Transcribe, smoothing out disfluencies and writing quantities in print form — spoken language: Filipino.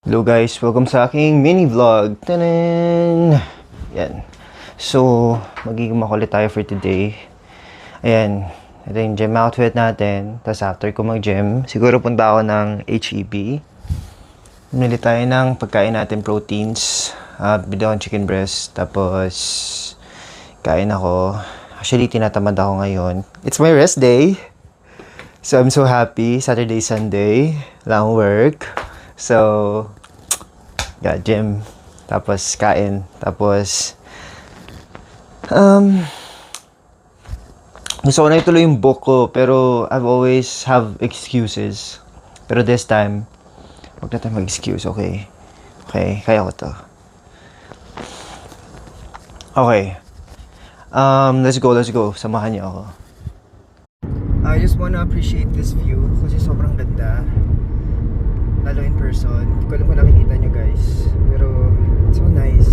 Hello guys, welcome sa aking mini vlog. Tanan! Yan. So, magiging makulit tayo for today. Ayan. Ito yung gym outfit natin. Tapos after ko mag-gym, siguro punta ako ng HEB. Bumili tayo ng pagkain natin, proteins. Bili akong chicken breast. Tapos, kain ako. Actually, tinatamad ako ngayon. It's my rest day. So, I'm so happy. Saturday, Sunday. Lang work. So, gym. Tapos, kain. Tapos, gusto ko na ituloy yung book ko, pero I've always have excuses. Pero this time, wag na tayo mag-excuse, okay? Okay, kaya ko to. Okay. Let's go. Samahan niyo ako. I just wanna appreciate this view kasi sobrang ganda. Lalo in person. Hindi ko alam kung nakikita nyo guys. Pero, it's so nice.